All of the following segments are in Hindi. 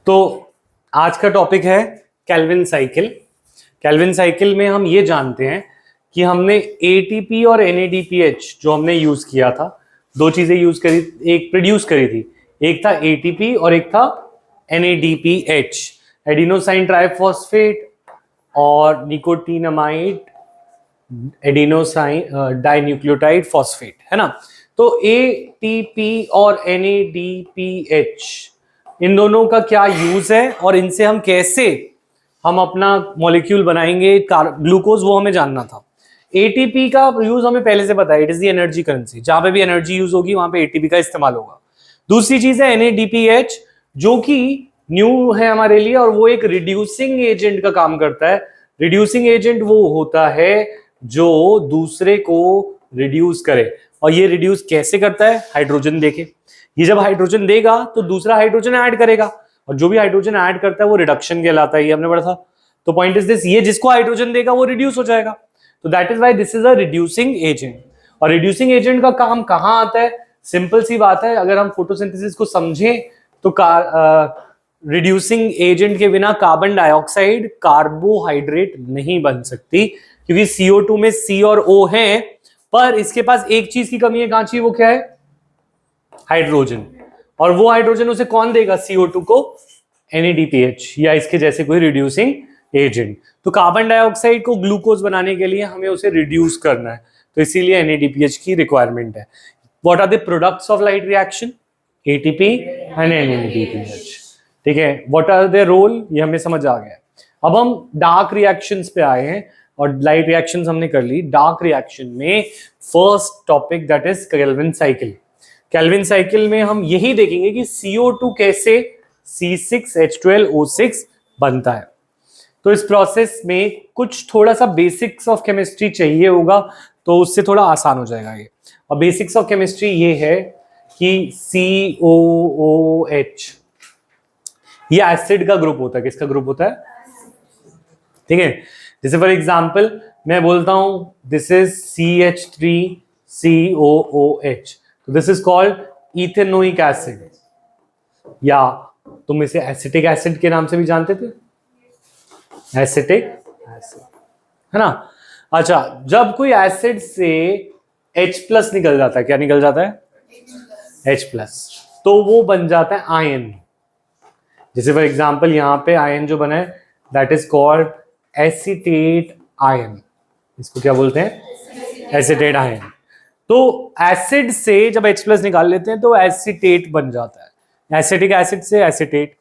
तो आज का टॉपिक है केल्विन साइकिल। केल्विन साइकिल में हम ये जानते हैं कि हमने एटीपी और एनएडीपीएच जो हमने यूज किया था, दो चीजें यूज करी, एक प्रोड्यूस करी थी। एक था एटीपी और एक था एनएडीपीएच, एडिनोसाइन ट्राइफॉस्फेट और निकोटीनामाइड एडिनोसाइन डाइन्यूक्लियोटाइड फॉस्फेट, है ना। तो एटीपी और एनएडीपीएच, इन दोनों का क्या यूज है और इनसे हम अपना मॉलिक्यूल बनाएंगे ग्लूकोज, वो हमें जानना था। एटीपी का यूज हमें पहले से पता है, it is the energy currency. जहां पे भी एनर्जी यूज होगी वहां पे एटीपी का इस्तेमाल होगा। दूसरी चीज है एनएडीपीएच, जो कि न्यू है हमारे लिए, और वो एक रिड्यूसिंग एजेंट का काम करता है। रिड्यूसिंग एजेंट वो होता है जो दूसरे को रिड्यूस करे, और ये रिड्यूस कैसे करता है? हाइड्रोजन देके। ये जब हाइड्रोजन देगा तो दूसरा हाइड्रोजन ऐड करेगा, और जो भी हाइड्रोजन ऐड करता है वो रिडक्शन कहलाता है, ये हमने पढ़ा था। तो पॉइंट इज दिस, ये जिसको हाइड्रोजन देगा वो रिड्यूस हो जाएगा। तो that is why this is a reducing agent. और रिड्यूसिंग एजेंट का काम कहां आता है? सिंपल सी बात है, अगर हम फोटोसिंथेसिस को समझें तो रिड्यूसिंग एजेंट के बिना कार्बन डाइऑक्साइड कार्बोहाइड्रेट नहीं बन सकती, क्योंकि CO2 में C और O है, पर इसके पास एक चीज की कमी है कांची, वो क्या है? हाइड्रोजन। और वो हाइड्रोजन उसे कौन देगा? CO2 को NADPH या इसके जैसे कोई रिड्यूसिंग एजेंट। तो कार्बन डाइऑक्साइड को ग्लूकोज बनाने के लिए हमें उसे रिड्यूस करना है, तो इसीलिए NADPH की रिक्वायरमेंट है। What are the products of light reaction? ATP and NADPH। ठीक है, व्हाट आर द रोल, ये हमें समझ आ गया। अब हम डार्क रिएक्शंस पे आए हैं, और लाइट रिएक्शंस हमने कर ली। डार्क रिएक्शन में first topic that is Calvin cycle. Calvin cycle में हम यही देखेंगे कि CO2 कैसे C6H12O6 बनता है। तो इस प्रोसेस में कुछ थोड़ा सा बेसिक्स ऑफ केमिस्ट्री चाहिए होगा, तो उससे थोड़ा आसान हो जाएगा ये। और बेसिक्स ऑफ केमिस्ट्री ये है कि COOH ये एसिड का ग्रुप होता है। किसका ग्रुप होता है? ठीक है, जैसे फॉर एग्जांपल मैं बोलता हूं दिस इज CH3COOH, तो this is called ethanoic acid, या तुम इसे एसिटिक एसिड के नाम से भी जानते थे, एसिटिक एसिड, है ना। अच्छा, जब कोई एसिड से H+ निकल जाता है, क्या निकल जाता है? H+, तो वो बन जाता है आयन। जैसे फॉर एग्जांपल यहां पे आयन जो बना है that is called acetate ion. इसको क्या बोलते हैं? Acetate ion. तो एसिड से जब H+ निकाल लेते हैं तो एसीटेट बन जाता है, एसिटिक एसिड से एसीटेट।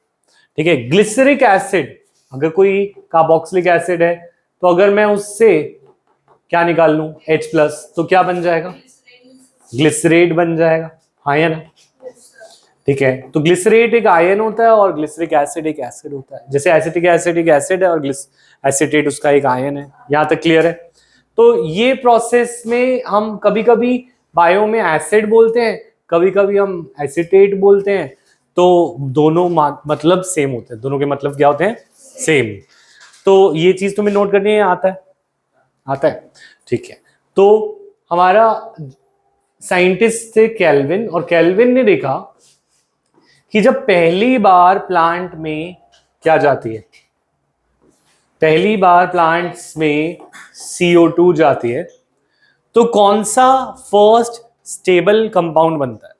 ठीक है, ग्लिसरिक एसिड, अगर कोई कार्बोक्सिलिक एसिड है तो अगर मैं उससे क्या निकाल लूं? H+, तो क्या बन जाएगा? ग्लिसरेट बन जाएगा, आयन है। ठीक है, तो ग्लिसरेट एक आयन होता है और ग्लिसरिक एसिड एक एसिड होता है। जैसे एसिटिक एसिड एक एसिड है और एसिटेट उसका एक आयन है। यहां तक क्लियर है? तो ये प्रोसेस में हम कभी कभी बायो में एसिड बोलते हैं, कभी कभी हम एसिटेट बोलते हैं, तो दोनों मतलब सेम होते हैं। दोनों के मतलब क्या होते हैं? सेम। तो ये चीज तुम्हें नोट करनी है, आता है? आता है, ठीक है। तो हमारा साइंटिस्ट थे केल्विन, और केल्विन ने देखा कि जब पहली बार प्लांट में क्या जाती है, पहली बार प्लांट्स में CO2 जाती है, तो कौन सा फर्स्ट स्टेबल कंपाउंड बनता है?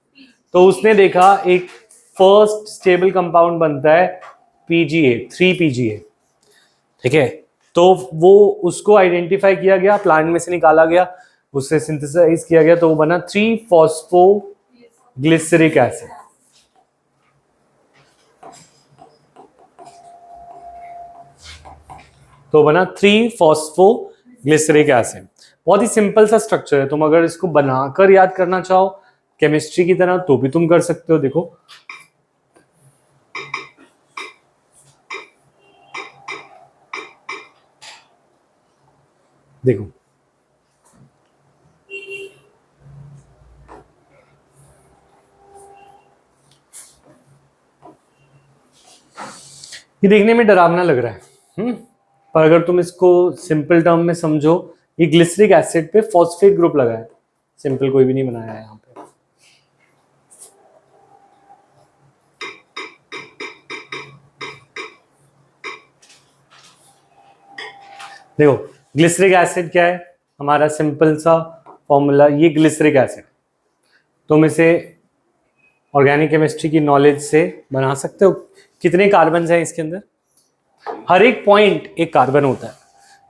तो उसने देखा एक फर्स्ट स्टेबल कंपाउंड बनता है PGA, 3PGA। ठीक है, तो वो उसको आइडेंटिफाई किया गया, प्लांट में से निकाला गया, उससे सिंथेसाइज किया गया, तो वो बना 3-फॉस्फोग्लिसरिक एसिड। तो बना 3-फॉस्फोग्लिसरिक एसिड। बहुत ही सिंपल सा स्ट्रक्चर है, तुम अगर इसको बनाकर याद करना चाहो केमिस्ट्री की तरह तो भी तुम कर सकते हो। देखो, देखो ये देखने में डरावना लग रहा है, पर अगर तुम इसको सिंपल टर्म में समझो, ये ग्लिसरिक एसिड पे फॉस्फेट ग्रुप लगा है। सिंपल कोई भी नहीं बनाया है यहाँ पे। देखो ग्लिसरिक एसिड क्या है, हमारा सिंपल सा फॉर्मूला, ये ग्लिसरिक एसिड तुम इसे ऑर्गेनिक केमिस्ट्री की नॉलेज से बना सकते हो। कितने कार्बन हैं इसके अंदर, हर एक पॉइंट एक कार्बन होता है,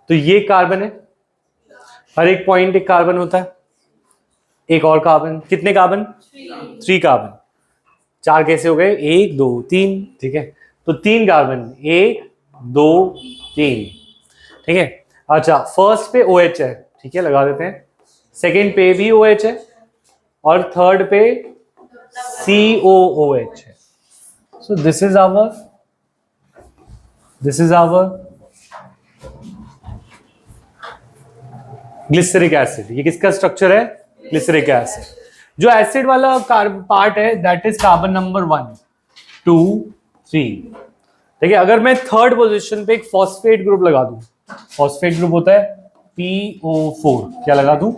तो ये कार्बन है, हर एक पॉइंट एक कार्बन होता है, एक और कार्बन, कितने कार्बन, 3 कार्बन, 4 कैसे हो गए, 1 2 3, ठीक है, तो 3 कार्बन, 1 2 3, ठीक है। अच्छा फर्स्ट पे OH है, ठीक है, लगा देते हैं, सेकंड पे भी OH है, और थर्ड पे COOH है। So this is our glyceric acid. ये किसका स्ट्रक्चर है, ग्लिसरिक एसिड। जो एसिड वाला पार्ट है दैट इज कार्बन नंबर 1 2 3, ठीक है। अगर मैं थर्ड पोजीशन पे एक फॉस्फेट ग्रुप लगा दूं, फॉस्फेट ग्रुप होता है PO4, क्या लगा दूं,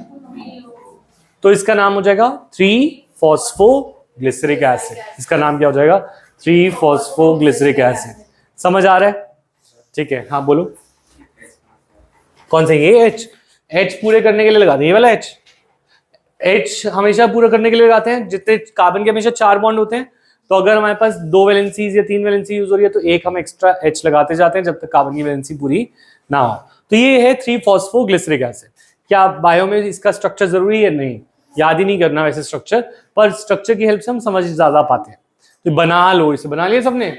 तो इसका नाम हो जाएगा 3-फॉस्फोग्लिसरिक एसिड। इसका नाम क्या हो जाएगा, 3-फॉस्फोग्लिसरिक एसिड। समझ आ रहा है, ठीक है। हाँ बोलो, कौन सा, ये H पूरे करने के लिए लगाते हैं, ये वाला H हमेशा पूरा करने के लिए लगाते हैं। जितने कार्बन के हमेशा 4 बॉन्ड होते हैं, तो अगर हमारे पास 2 वैलेंसीज या 3 वैलेंसी यूज हो रही है तो एक हम एक्स्ट्रा H लगाते जाते हैं जब तक कार्बन की वैलेंसी पूरी ना हो। तो ये है 3-फॉस्फोग्लिसरिक एसिड। क्या बायो में इसका स्ट्रक्चर जरूरी है, नहीं, याद ही नहीं करना वैसे स्ट्रक्चर, पर स्ट्रक्चर की हेल्प से हम समझ ज्यादा पाते हैं। तो बना लो, इसे बना लिया सबने।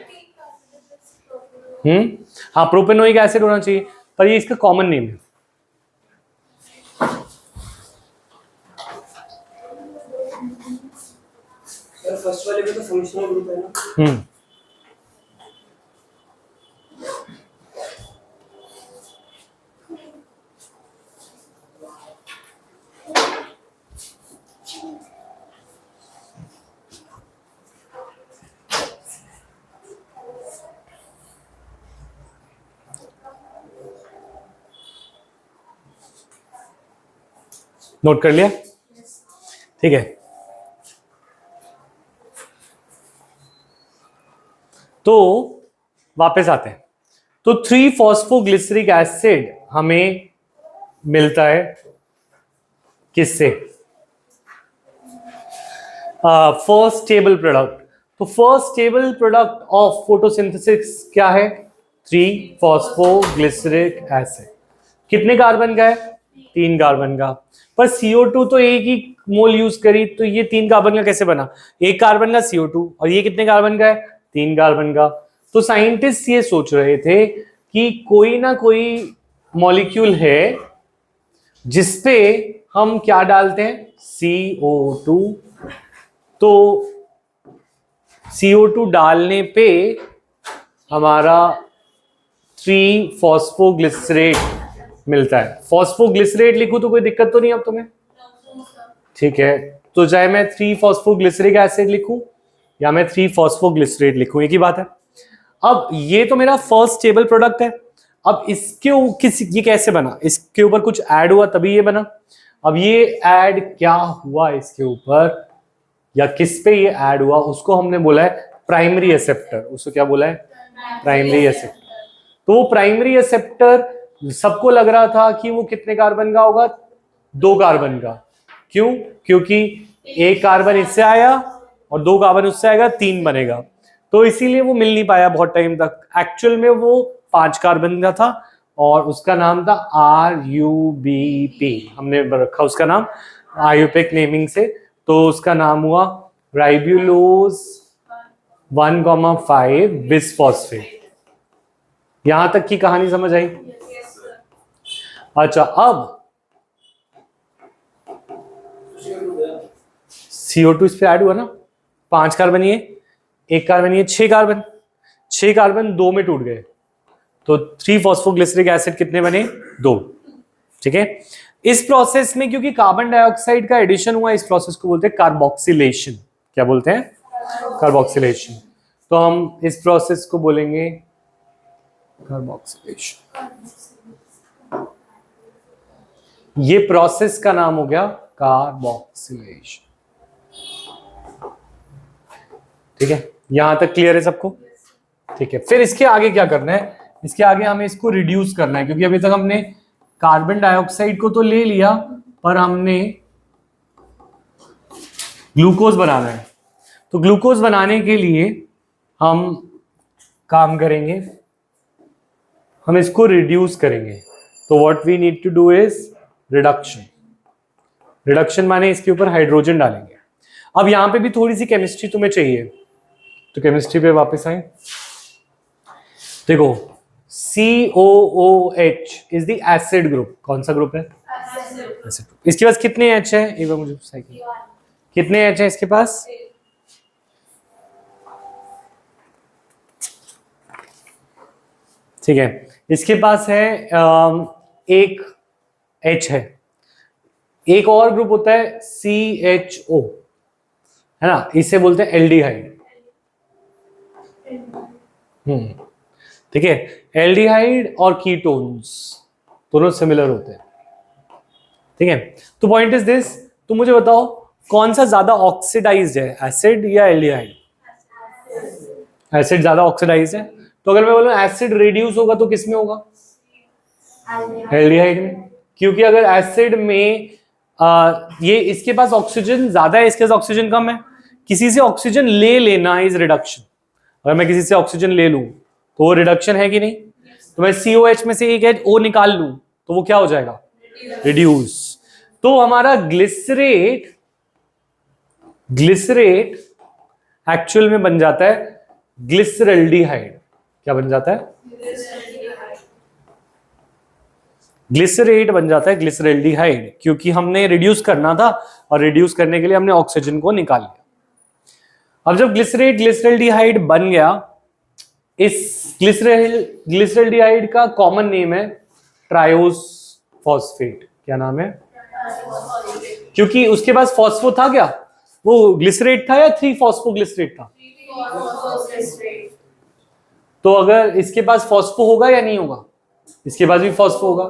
हाँ प्रोपेनोइक एसिड होना चाहिए, पर ये इसका कॉमन नेम है। फर्स्ट वाले में तो फंक्शनल ग्रुप है ना। नोट कर लिया, ठीक है। तो वापस आते हैं, तो 3-फॉस्फोग्लिसरिक एसिड हमें मिलता है किससे, फर्स्ट टेबल प्रोडक्ट। तो first table product of photosynthesis क्या है, 3-फॉस्फोग्लिसरिक एसिड। कितने कार्बन का है, 3 कार्बन का, पर CO2 तो एक ही मोल यूज करी, तो ये 3 कार्बन का कैसे बना, 1 कार्बन का CO2, और ये कितने कार्बन का है, 3 कार्बन का। तो साइंटिस्ट ये सोच रहे थे कि कोई ना कोई मॉलिक्यूल है जिसपे हम क्या डालते हैं, CO2। तो CO2 डालने पे हमारा 3-फॉस्फोग्लिसरेट मिलता है। फॉस्फोग्लिसरेट लिखूं तो कोई दिक्कत तो नहीं अब तुम्हें, ठीक है। तो चाहे मैं 3-फॉस्फोग्लिसरिक एसिड लिखूं या मैं 3-फॉस्फोग्लिसरेट लिखूं, एक ही बात है। अब ये तो मेरा फर्स्ट टेबल प्रोडक्ट है। अब इसके ये कैसे बना, इसके ऊपर कुछ ऐड हुआ तभी ये बना। अब ये ऐड क्या हुआ इसके ऊपर, या किस पे ये ऐड हुआ, उसको हमने बोला है प्राइमरी एक्सेप्टर। उसको क्या बोला है, प्राइमरी एक्सेप्टर। तो वो प्राइमरी एक्सेप्टर सबको लग रहा था कि वो कितने कार्बन का होगा, 2 कार्बन का। क्यों, क्योंकि 1 कार्बन इससे आया और 2 कार्बन उससे आएगा, 3 बनेगा। तो इसीलिए वो मिल नहीं पाया बहुत टाइम तक। एक्चुअल में वो 5 कार्बन का था और उसका नाम था RUBP। हमने रखा उसका नाम आयुपेक नेमिंग से, तो उसका नाम हुआ राइब्यूलोज 1,5 बिसफॉस्फेट। यहां तक की कहानी समझ आई। अच्छा अब CO2 इस पे ऐड हुआ ना, 5 कार्बन ये, 1 कार्बन ये, 6 कार्बन, 6 कार्बन 2 में टूट गए, तो 3-फॉस्फोग्लिसरिक एसिड कितने बने, 2, ठीक है। इस प्रोसेस में क्योंकि कार्बन डाइऑक्साइड का एडिशन हुआ, इस प्रोसेस को बोलते हैं कार्बोक्सिलेशन। क्या बोलते हैं, कार्बोक्सिलेशन। तो हम इस प्रोसेस को बोलेंगे कार्बोक्सिलेशन। ये प्रोसेस का नाम हो गया कार्बोक्सिलेशन, ठीक है। यहां तक क्लियर है सबको, ठीक है। फिर इसके आगे क्या करना है, इसके आगे हमें इसको रिड्यूस करना है, क्योंकि अभी तक हमने कार्बन डाइऑक्साइड को तो ले लिया, पर हमने ग्लूकोज बनाना है। तो ग्लूकोज बनाने के लिए हम काम करेंगे, हम इसको रिड्यूस करेंगे। तो what we need to do is reduction. Reduction माने इसके ऊपर हाइड्रोजन डालेंगे। अब यहां पे भी थोड़ी सी केमिस्ट्री तुम्हें चाहिए, तो केमिस्ट्री पे वापस आए। देखो COOH is the acid group. कौन सा ग्रुप है? Acid group. इसके पास कितने H है? एक बार मुझे साइकिल, कितने H है इसके पास? ठीक है, इसके पास है एक H है। एक और ग्रुप होता है CHO, है ना, इसे बोलते हैं एल्डिहाइड। ठीक है, एल्डिहाइड और कीटोन्स दोनों सिमिलर होते हैं। ठीक है, तो पॉइंट इज दिस, तो मुझे बताओ कौन सा ज्यादा ऑक्सीडाइज्ड है, एसिड या एल्डिहाइड? एसिड ज्यादा ऑक्सीडाइज्ड है। तो अगर मैं बोलूं एसिड रिड्यूस होगा तो किस में होगा? एल्डिहाइड में। क्योंकि अगर एसिड में ये इसके पास ऑक्सीजन ज्यादा है, इसके पास ऑक्सीजन कम है, किसी से ऑक्सीजन ले लेना इज रिडक्शन। अगर मैं किसी से ऑक्सीजन ले लूं तो वो रिडक्शन है कि नहीं? तो मैं COH में से एक H O निकाल लूं तो वो क्या हो जाएगा? रिड्यूस। तो हमारा ग्लिसरेट एक्चुअल में बन जाता है ग्लिसरल्डिहाइड। क्या बन जाता है? ग्लिसरेट बन जाता है ग्लिसरल्डिहाइड, क्योंकि हमने रिड्यूस करना था और रिड्यूस करने के लिए हमने ऑक्सीजन को निकाल लिया। अब जब ग्लिसरेट ग्लिसरल्डिहाइड बन गया, इस ग्लिसरल्डिहाइड का कॉमन नेम है ट्रायोस फॉस्फेट। क्या नाम है? क्योंकि उसके पास फॉस्फो था क्या? वो ग्लिसरेट था या 3-फॉस्फोग्लिसरेट था? तो अगर इसके पास फॉस्फो होगा या नहीं होगा? इसके पास भी फॉस्फो होगा।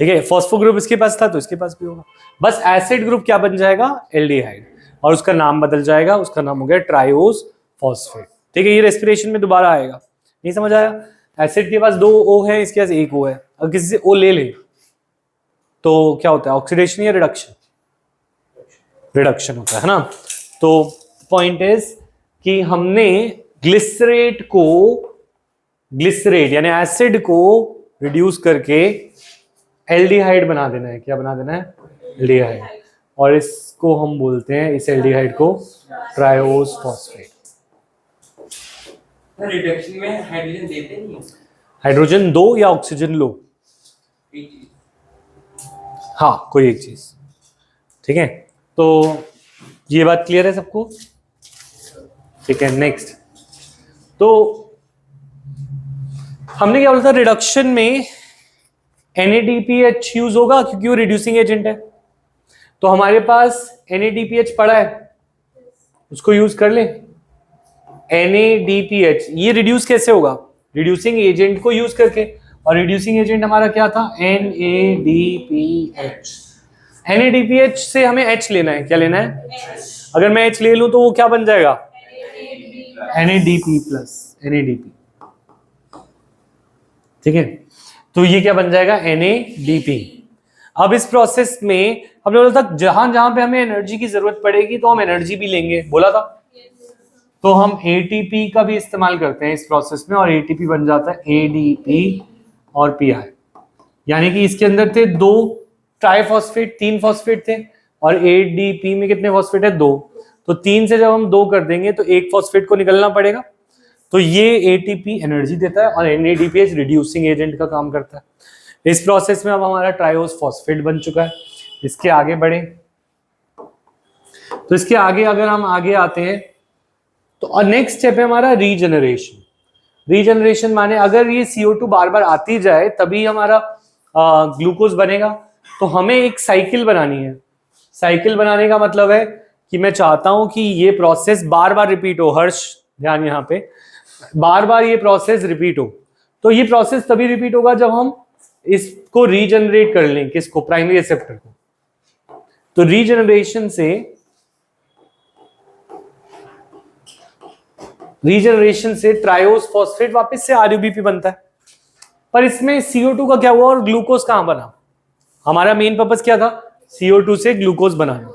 ठीक है, फॉस्फो ग्रुप इसके पास था तो इसके पास भी होगा। बस एसिड ग्रुप क्या बन जाएगा? एल्डिहाइड, और उसका नाम बदल जाएगा, उसका नाम हो गया ट्रायोस फॉस्फेट। ठीक है, ये रेस्पिरेशन में दोबारा आएगा। नहीं समझ आया? एसिड के पास 2 O है, इसके पास 1 O है। अगर किसी से O ले ले तो क्या होता है? ऑक्सीडेशन या रिडक्शन? रिडक्शन होता है ना। तो पॉइंट इज कि हमने ग्लिसरेट यानी एसिड को रिड्यूस करके एल्डिहाइड बना देना है। क्या बना देना है? एल्डिहाइड। और इसको हम बोलते हैं, इस एल्डिहाइड को ट्रायोस फॉस्फेट। रिडक्शन में हाइड्रोजन देते नहीं है? हाइड्रोजन दो या ऑक्सीजन लो? एक चीज। हाँ, कोई एक चीज। ठीक है, तो ये बात क्लियर है सबको? ठीक है, नेक्स्ट। तो हमने क्या बोला था, रिडक्शन में NADPH यूज होगा क्योंकि वो रिड्यूसिंग एजेंट है। तो हमारे पास NADPH पड़ा है, उसको यूज कर ले। NADPH ये रिड्यूस कैसे होगा? रिड्यूसिंग एजेंट को यूज करके। और रिड्यूसिंग एजेंट हमारा क्या था? NADPH। NADPH से हमें H लेना है। क्या लेना है? अगर मैं H ले लूं तो वो क्या बन जाएगा? NADP plus NADP। ठीक है, तो ये क्या बन जाएगा? NADP। अब इस प्रोसेस में हमने बोला था जहां जहां पे हमें एनर्जी की जरूरत पड़ेगी तो हम एनर्जी भी लेंगे, बोला था। तो हम ATP का भी इस्तेमाल करते हैं इस प्रोसेस में, और ATP बन जाता है ADP और PI। यानी कि इसके अंदर थे 2 ट्राइफॉस्फेट, 3 फॉस्फेट थे, और ADP में कितने फॉस्फेट है? 2। तो 3 से जब हम 2 कर देंगे तो 1 फॉस्फेट को निकलना पड़ेगा। तो ये ATP एनर्जी देता है और NADPH रिड्यूसिंग एजेंट का काम करता है। इस प्रोसेस में अब हमारा ट्रायोस फॉस्फेट बन चुका है। इसके आगे बढ़े तो इसके आगे अगर हम आगे आते हैं तो नेक्स्ट स्टेप है हमारा रीजनरेशन। रीजनरेशन माने अगर ये CO2 बार बार आती जाए तभी हमारा ग्लूकोज बनेगा। तो हमें एक साइकिल बनानी है। साइकिल बनाने का मतलब है कि मैं चाहता हूं कि ये प्रोसेस बार बार रिपीट हो। हर्ष ध्यान, यहाँ पे बार बार ये प्रोसेस रिपीट हो। तो ये प्रोसेस तभी रिपीट होगा जब हम इसको रीजनरेट कर लें। किसको? प्राइमरी रिसेप्टर को। तो रीजनरेशन से ट्रायोस फॉस्फेट वापस से RUBP बनता है। पर इसमें CO2 का क्या हुआ और ग्लूकोज कहाँ बना? हमारा मेन पर्पस क्या था? CO2 से ग्लूकोज बनाना।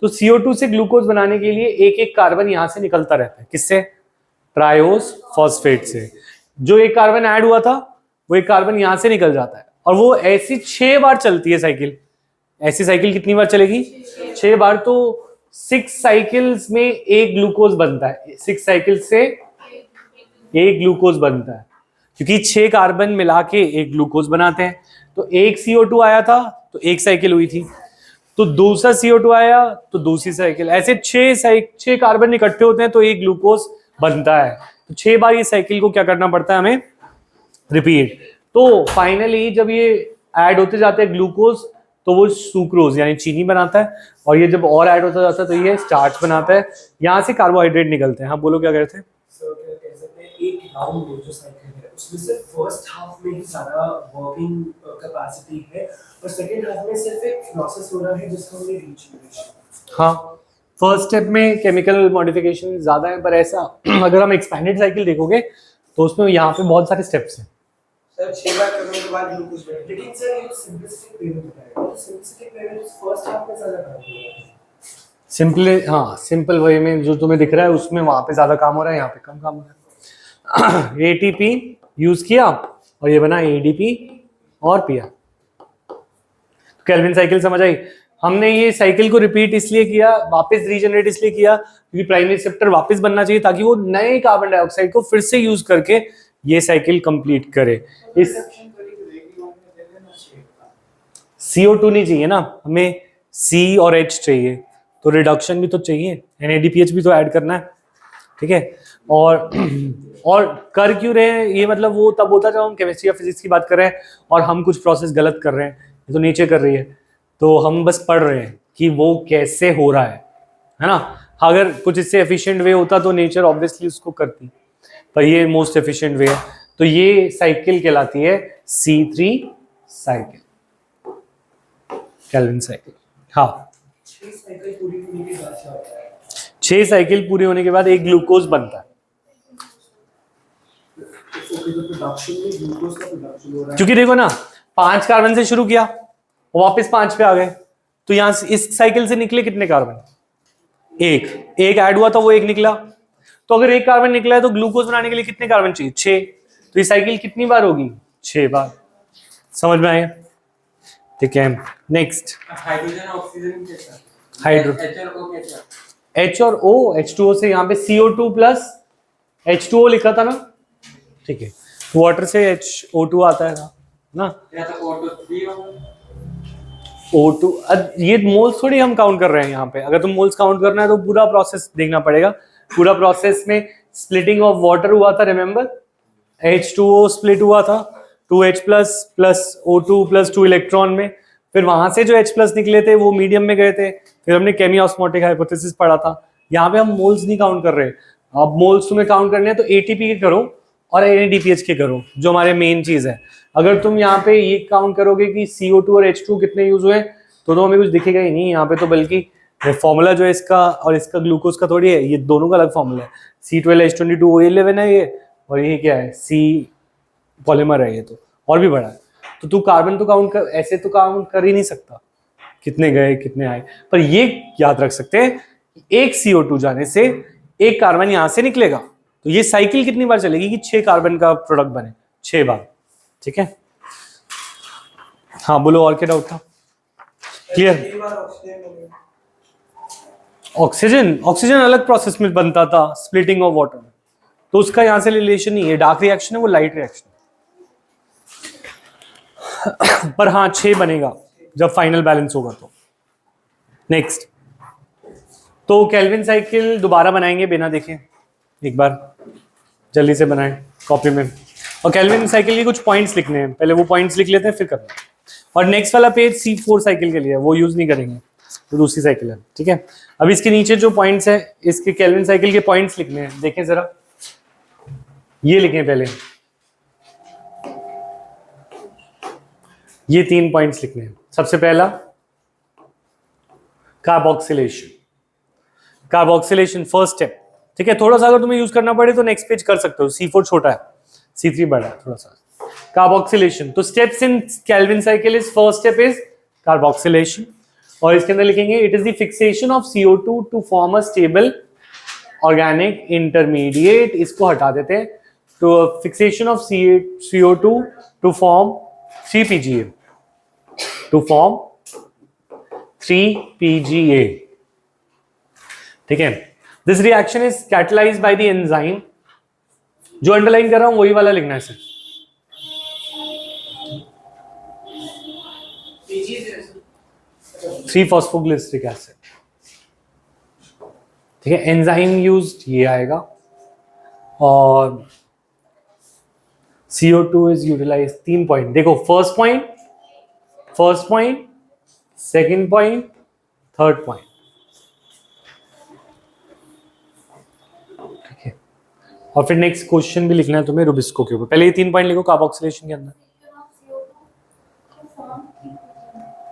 तो CO2 से ग्लूकोज बनाने के लिए एक एक कार्बन यहां से निकलता रहता है। किससे? ट्रायोस फॉस्फेट से। जो एक कार्बन ऐड हुआ था वो एक कार्बन यहां से निकल जाता है और वो ऐसी 6 बार चलती है साइकिल। ऐसी साइकिल कितनी बार चलेगी? 6 बार। तो 6 साइकिल्स में एक ग्लूकोज बनता है। 6 साइकिल से एक ग्लूकोज बनता है क्योंकि 6 कार्बन मिला के एक ग्लूकोज बनाते हैं। तो एक CO2 आया था तो एक साइकिल हुई थी, तो दूसरा CO2 आया तो दूसरी साइकिल। ऐसे 6 कार्बन इकट्ठे होते हैं तो एक ग्लूकोज बनता है। तो 6 बार ये साइकिल को क्या करना पड़ता है हमें? रिपीट। तो फाइनली जब ये ऐड होते जाते हैं ग्लूकोज तो वो सुक्रोज यानी चीनी बनाता है, और ये जब और ऐड होता जाता है तो ये स्टार्च बनाता है। यहाँ से कार्बोहाइड्रेट निकलते हैं। हाँ बोलो, क्या कह रहे थे? सर क्या कह सकते हैं, एक राउंड में जो साइकिल है उसमें सिर्फ फर्स्ट हाफ में ही सारा वर्किंग कैपेसिटी है और सेकंड हाफ में सिर्फ एक प्रोसेस हो रहा है जिसको हमने रीजनरेशन। हाँ, फर्स्ट स्टेप में केमिकल मॉडिफिकेशन ज्यादा है, पर ऐसा अगर हम एक्सपैंडेड साइकिल देखोगे तो उसमें यहाँ पे बहुत सारे स्टेप्स हैं। सर 6 बार करने के बाद ग्लूकोज बने, लेकिन सर ये सिंपलिस्टिक वे में बताया तो सिंपलिस्टिक वे में फर्स्ट हाफ में ज्यादा काम हो रहा है। सिंपल वे में जो तुम्हें दिख रहा है उसमें वहां पे ज्यादा काम हो रहा है, यहाँ पे कम काम हो रहा है। ATP यूज किया और ये बना ADP और पिया। केल्विन साइकिल समझ आई? हमने ये साइकिल को रिपीट इसलिए किया, वापस रीजनरेट इसलिए किया क्योंकि प्राइमरी रिसेप्टर वापस बनना चाहिए ताकि वो नए कार्बन डाइऑक्साइड को फिर से यूज करके ये साइकिल कंप्लीट करे। इस CO2 नहीं चाहिए ना हमें, C और H चाहिए, तो रिडक्शन भी तो चाहिए, NADPH भी तो ऐड करना है। ठीक है, और कर क्यों रहे हैं ये? मतलब वो तब होता जब हम केमिस्ट्री या फिजिक्स की बात कर रहे हैं और हम कुछ प्रोसेस गलत कर रहे हैं, ये तो नीचे कर रही है, तो हम बस पढ़ रहे हैं कि वो कैसे हो रहा है ना। अगर कुछ इससे एफिशिएंट वे होता तो नेचर ऑब्वियसली उसको करती, पर ये मोस्ट एफिशिएंट वे है। तो ये साइकिल कहलाती है C3 साइकिल, केल्विन साइकिल। हाँ, 6 साइकिल पूरी होने के बाद क्या होता है? 6 साइकिल पूरी होने के बाद एक ग्लूकोज बनता है। ओके, तो प्रोडक्शन में ग्लूकोज का प्रोडक्शन हो रहा है क्योंकि देखो ना, 5 कार्बन से शुरू किया, वापस 5 पे आ गए, तो यहां से इस साइकिल से निकले कितने कार्बन? एक ऐड हुआ था वो एक निकला। तो अगर एक कार्बन निकला है तो ग्लूकोज बनाने के लिए कितने कार्बन चाहिए? 6। तो ये साइकिल कितनी बार होगी? 6 बार। समझ में आया? ठीक है, नेक्स्ट। हाइड्रोजन ऑक्सीजन कैसा? हाइड्रो H और O कैसा? H और O, H2O से यहाँ पे CO2 प्लस H2O लिखा था ना। ठीक है, वाटर से HO2 आता है ना। या तो O2 3 होगा। O2 ये मोल्स थोड़ी हम काउंट कर रहे हैं यहाँ पे। अगर तुम मोल्स काउंट करना है तो पूरा प्रोसेस देखना पड़ेगा। पूरा प्रोसेस में स्प्लिटिंग ऑफ वाटर हुआ था, रिमेंबर? H2O स्प्लिट हुआ था 2H plus O2 plus 2 electron में। फिर वहां से जो H प्लस निकले थे वो मीडियम में गए थे। फिर हमने केमी ऑस्मोटिक हाइपोथेसिस पढ़ा था। यहाँ पे हम मोल्स नहीं काउंट कर रहे। अब मोल्स तुम्हें काउंट करने हैं तो ATP के करो और NADPH के करो, जो हमारे मेन चीज है। अगर तुम यहाँ पे ये काउंट करोगे कि CO2 और H2 कितने यूज हुए तो हमें कुछ दिखेगा ही नहीं यहाँ पे। तो बल्कि फॉर्मूला जो है इसका और इसका ग्लूकोज का थोड़ी है, ये दोनों का अलग फॉर्मूला है। C12H22O11 है ये, और ये क्या है? C पॉलीमर है ये, तो और भी बड़ा है। तो तू कार्बन तो काउंट कर, ऐसे तो काउंट कर ही नहीं सकता कितने गए कितने आए। पर ये याद रख सकते हैं, एक CO2 जाने से एक कार्बन यहां से निकलेगा, तो ये साइकिल कितनी बार चलेगी कि 6 कार्बन का प्रोडक्ट बने? 6 बार। ठीक है, हाँ बोलो, और क्या डाउट था? क्लियर? ऑक्सीजन अलग प्रोसेस में बनता था, स्प्लिटिंग ऑफ वाटर, तो उसका यहां से रिलेशन नहीं है। डार्क रिएक्शन है वो, लाइट रिएक्शन। पर हाँ 6 बनेगा जब फाइनल बैलेंस होगा तो। नेक्स्ट, तो केल्विन साइकिल दोबारा बनाएंगे बिना देखे, एक बार जल्दी से बनाएं कॉपी में। और केल्विन साइकिल के कुछ पॉइंट्स लिखने हैं, पहले वो पॉइंट्स लिख लेते हैं फिर करना है। और नेक्स्ट वाला पेज C4 साइकिल के लिए, वो यूज नहीं करेंगे, तो दूसरी साइकिल है। ठीक है, अब इसके नीचे जो पॉइंट्स है इसके केल्विन साइकिल के पॉइंट्स लिखने हैं। देखें जरा, ये लिखें पहले, ये 3 पॉइंट्स लिखने हैं। सबसे पहला कार्बोक्सिलेशन। Carboxylation first step. ठीक है, थोड़ा सा अगर तुम्हें यूज करना पड़े तो नेक्स्ट पेज कर सकते हो। C4 छोटा है, C3 बड़ा है थोड़ा सा। कार्बोक्सिलेशन। तो steps in Calvin cycle is, first step is carboxylation, और इसके अंदर लिखेंगे it is the fixation of CO2 to form a stable organic intermediate. इसको हटा देते हैं, तो fixation of CO2 to form 3PGA, to form 3PGA। ठीक है, this reaction is catalysed by the enzyme. जो अंडरलाइन कर रहा हूं वही वाला लिखना है सर। Three phosphoglyceric acid. ठीक है, एंजाइम यूज्ड ये आएगा, और CO2 इज यूटिलाइज। 3 पॉइंट देखो, first point, second point, third point. ठीक है, और फिर नेक्स्ट क्वेश्चन भी लिखना है तुम्हें रुबिस्को के ऊपर। पहले ये 3 पॉइंट लिखो कार्बोक्सिलेशन के अंदर।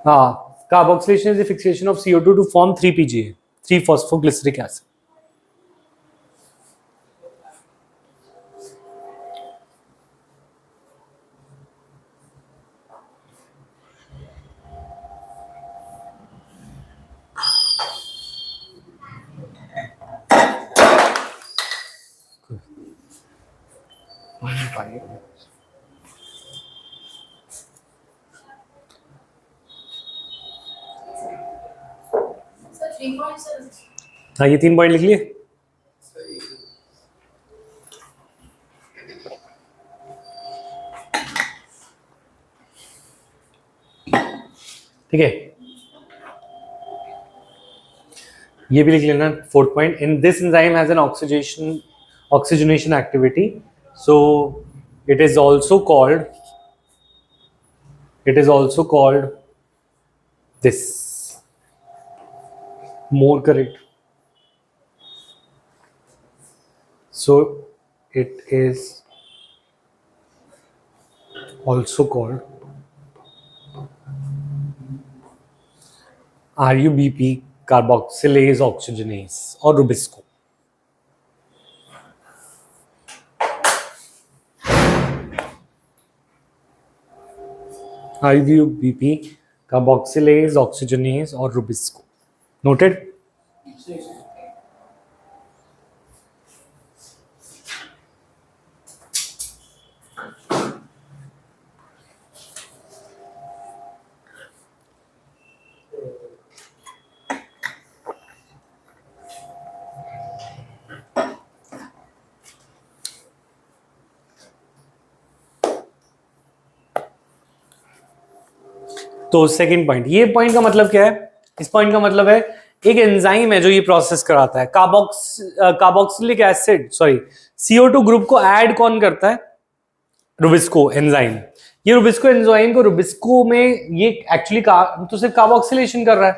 हाँ, carboxylation is the fixation of CO2 to form 3PGA, 3 phosphoglyceric acid. हाँ, ये 3 पॉइंट लिख लिए। ठीक है, ये भी लिख लेना। 4th point, in this enzyme has an oxygenation activity, so it is also called this, more correct, so it is also called RUBP, carboxylase oxygenase, or Rubisco. RUBP, carboxylase oxygenase, or Rubisco. Noted? तो सेकंड पॉइंट, ये पॉइंट का मतलब क्या है? इस पॉइंट का मतलब है एक एंजाइम है जो ये प्रोसेस कराता है। Carboxylic acid sorry CO2 group को ऐड कौन करता है? Rubisco enzyme. ये रुबिस्को एंजाइम को रुबिस्को में ये एक्चुअली तो सिर्फ कार्बोक्सिलेशन कर रहा है,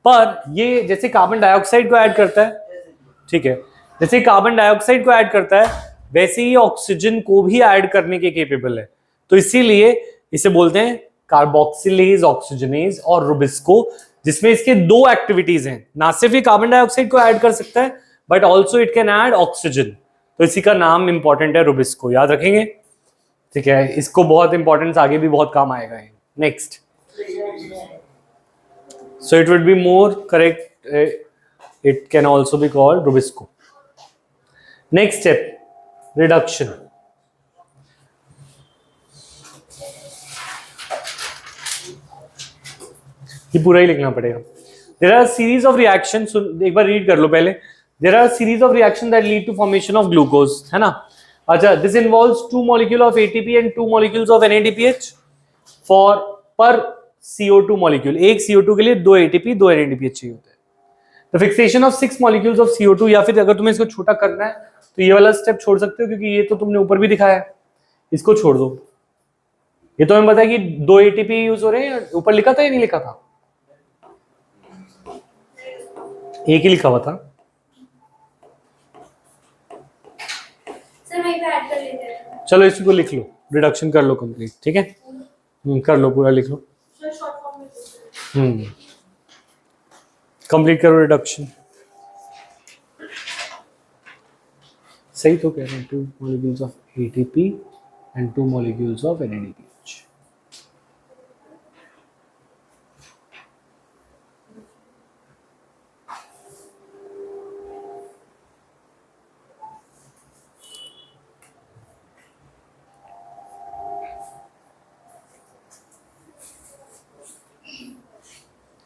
पर ये जैसे कार्बन डाइऑक्साइड को ऐड करता है, ठीक है, जैसे कार्बन डाइऑक्साइड को ऐड करता है वैसे ही ऑक्सीजन को भी ऐड करने के केपेबल है। तो इसीलिए इसे बोलते हैं कार्बोक्सिलेज ऑक्सीजनेज और रुबिस्को, जिसमें इसके 2 एक्टिविटीज हैं। ना सिर्फ ये कार्बन डाइऑक्साइड को ऐड कर सकता है but also it can add oxygen. तो इसी का नाम इंपॉर्टेंट है रुबिस्को, याद रखेंगे। ठीक है, इसको बहुत इंपॉर्टेंस आगे भी बहुत काम आएगा। Next, so it would be more correct, it can also be called rubisco. Next step, reduction. ये पूरा ही लिखना पड़ेगा। There are series of reaction, एक बार रीड कर लो पहले। There are series of reaction that lead to formation of glucose, है ना। अच्छा, this involves 2 molecule of ATP and 2 molecules of NADPH for per CO2 molecule. एक CO2 के लिए 2 ATP 2 NADPH चाहिए होते हैं। The fixation of 6 molecules of CO2, या फिर अगर तुम्हें इसको छोटा करना है तो ये वाला स्टेप छोड़ सकते हो, क्योंकि ये तो तुमने ऊपर भी दिखाया है, इसको छोड़ दो। ये तो हमें पता है कि 2 ATP यूज हो रहे हैं, ऊपर लिखा था या नहीं लिखा था? एक ही लिखा हुआ था। सर वहीं पे ऐड कर लेते हैं। चलो इसको लिख लो, रिडक्शन कर लो कंप्लीट। ठीक है, कर लो, पूरा लिख लो। सर शॉर्ट फॉर्म में कंप्लीट करो रिडक्शन। सही तो कह रहे हैं, 2 molecules of ATP and 2 molecules of NADPH.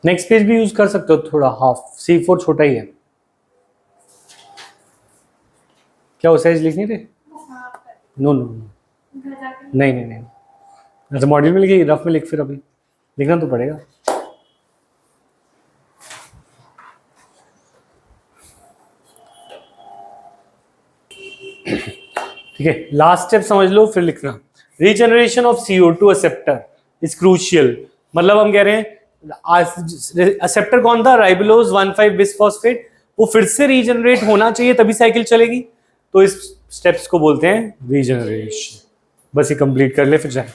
Next page भी यूज कर सकते हो थोड़ा, हाफ C4 छोटा ही है। क्या वो साइज लिखनी थे? नो नो घर जाके नहीं नहीं नहीं, अच्छा मॉड्यूल में लिखिए, रफ में लिख, फिर अभी लिखना तो पड़ेगा। ठीक है, लास्ट स्टेप समझ लो फिर लिखना। Regeneration of CO2 acceptor is crucial. मतलब हम कह रहे हैं एक्सेप्टर कौन था? राइबोलोज 1,5 बिसफॉस्फेट, वो फिर से रीजनरेट होना चाहिए तभी साइकिल चलेगी, तो इस स्टेप्स को बोलते हैं रीजनरेशन। बस ये कंप्लीट कर ले फिर जाए।